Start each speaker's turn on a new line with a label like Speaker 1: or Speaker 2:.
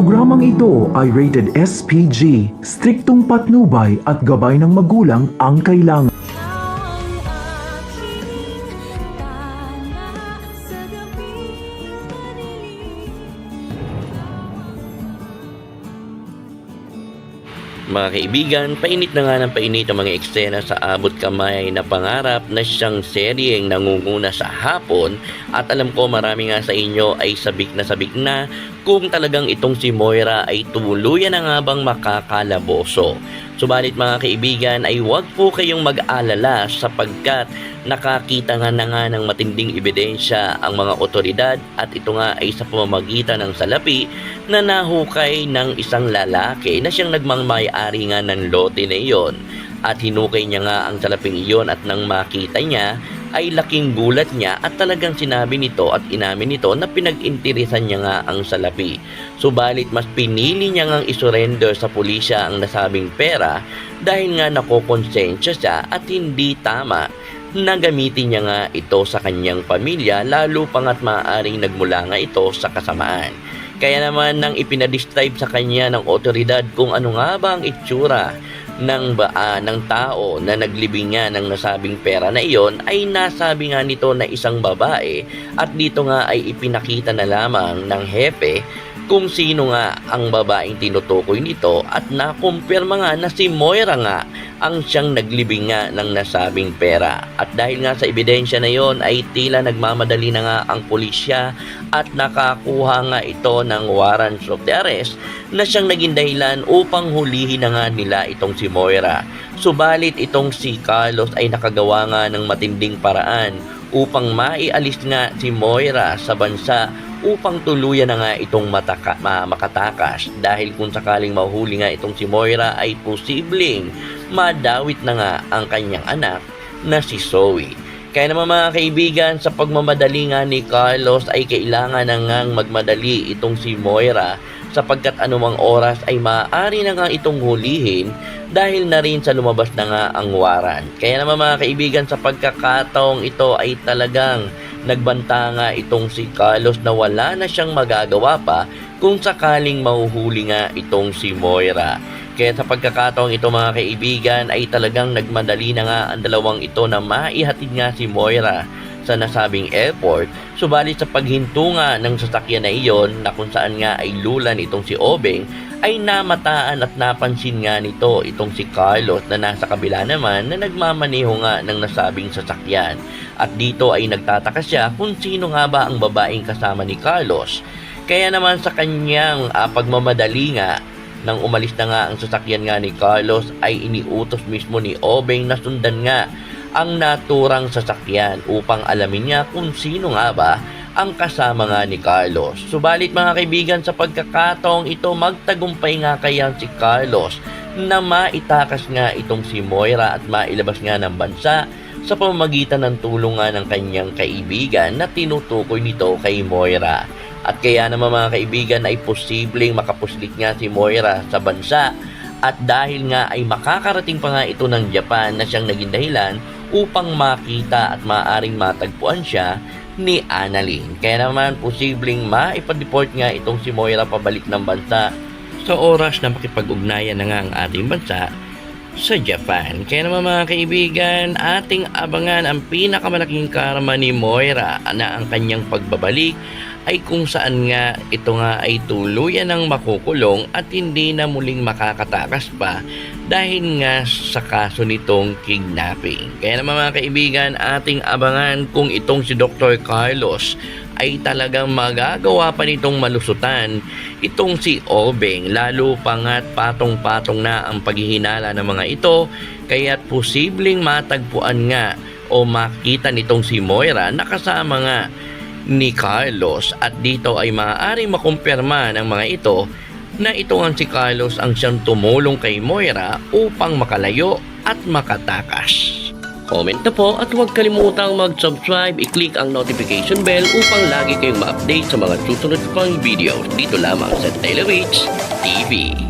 Speaker 1: Programang ito ay rated SPG, striktong patnubay at gabay ng magulang ang kailangan.
Speaker 2: Mga kaibigan, painit na nga ng painit ang mga eksena sa abot kamay na pangarap na siyang seryeng nangunguna sa hapon, at alam ko marami nga sa inyo ay sabik na kung talagang itong si Moira ay tuluyan na nga bang makakalaboso. Subalit mga kaibigan ay huwag po kayong mag-alala sapagkat nakakita nga na nga ng matinding ebidensya ang mga otoridad, at ito nga ay sa pamamagitan ng salapi na nahukay ng isang lalaki na siyang nagmamay-ari nga ng lote na iyon, at hinukay niya nga ang salaping iyon, at nang makita niya ay laking gulat niya at talagang sinabi nito at inamin nito na pinag-interesan niya nga ang salapi. Subalit mas pinili niya ngang isurrender sa pulisya ang nasabing pera dahil nga nakokonsensya siya at hindi tama na gamitin niya nga ito sa kanyang pamilya, lalo pangat maaaring nagmula nga ito sa kasamaan. Kaya naman nang ipinadescribe sa kanya ng otoridad kung ano nga ba ang itsura ng tao na naglibing nga ng nasabing pera na iyon, ay nasabi nga nito na isang babae, at dito nga ay ipinakita na lamang ng hepe kung sino nga ang babaeng tinutukoy nito, at nakumpirma nga na si Moira nga ang siyang naglibing nga ng nasabing pera. At dahil nga sa ebidensya na yon ay tila nagmamadali na nga ang pulisya at nakakuha nga ito ng warrants of the arrest na siyang naging dahilan upang hulihin na nga nila itong si Moira. Subalit itong si Carlos ay nakagawa nga ng matinding paraan upang maialis nga si Moira sa bansa upang tuluyan na nga itong makatakas, dahil kung sakaling mahuli nga itong si Moira ay posibleng madawit na nga ang kanyang anak na si Zoe. Kaya naman mga kaibigan, sa pagmamadali nga ni Carlos ay kailangan na ngang magmadali itong si Moira sapagkat anumang oras ay maaari na nga itong hulihin dahil na rin sa lumabas na nga ang warrant. Kaya naman mga kaibigan, sa pagkakataong ito ay talagang nagbanta nga itong si Carlos na wala na siyang magagawa pa kung sakaling mahuhuli nga itong si Moira. Kaya sa pagkakataong ito mga kaibigan ay talagang nagmadali na nga ang dalawang ito na maihatid nga si Moira sa nasabing airport. Subalit sa paghinto nga ng sasakyan na iyon na kung saan nga ay lulan itong si Obeng, ay namataan at napansin nga nito itong si Carlos na nasa kabila naman na nagmamaneho nga ng nasabing sasakyan. At dito ay nagtataka siya kung sino nga ba ang babaeng kasama ni Carlos. Kaya naman sa kanyang pagmamadali nga, nang umalis na nga ang sasakyan nga ni Carlos ay iniutos mismo ni Obeng na sundan nga ang naturang sasakyan upang alamin niya kung sino nga ba ang kasama nga ni Carlos. Subalit mga kaibigan, sa pagkakataong ito magtagumpay nga kaya si Carlos na maitakas nga itong si Moira at mailabas nga ng bansa sa pamamagitan ng tulong nga ng kanyang kaibigan na tinutukoy nito kay Moira. At kaya naman mga kaibigan ay posibleng makapuslit nga si Moira sa bansa, at dahil nga ay makakarating pa nga ito ng Japan na siyang naging dahilan upang makita at maaring matagpuan siya ni Annalyn. Kaya naman posibleng maipadeport nga itong si Moira pabalik ng bansa sa oras na makipag-ugnayan na nga ang ating bansa sa Japan. Kaya naman mga kaibigan, ating abangan ang pinakamalaking karma ni Moira na ang kanyang pagbabalik ay kung saan nga ito nga ay tuluyan ng makukulong at hindi na muling makakatakas pa dahil nga sa kaso nitong kidnapping. Kaya naman mga kaibigan, ating abangan kung itong si Dr. Carlos ay talagang magagawa pa nitong malusutan itong si Obeng, lalo pangat patong-patong na ang paghihinala ng mga ito, kaya't posibleng matagpuan nga o makita nitong si Moira na kasama nga ni Carlos, at dito ay maaaring makumpirma ng mga ito na ito ang si Carlos ang siyang tumulong kay Moira upang makalayo at makatakas. Comment na po at huwag kalimutang mag-subscribe, i-click ang notification bell upang lagi kayong ma-update sa mga susunod pang video dito lamang sa Taylor Rich TV.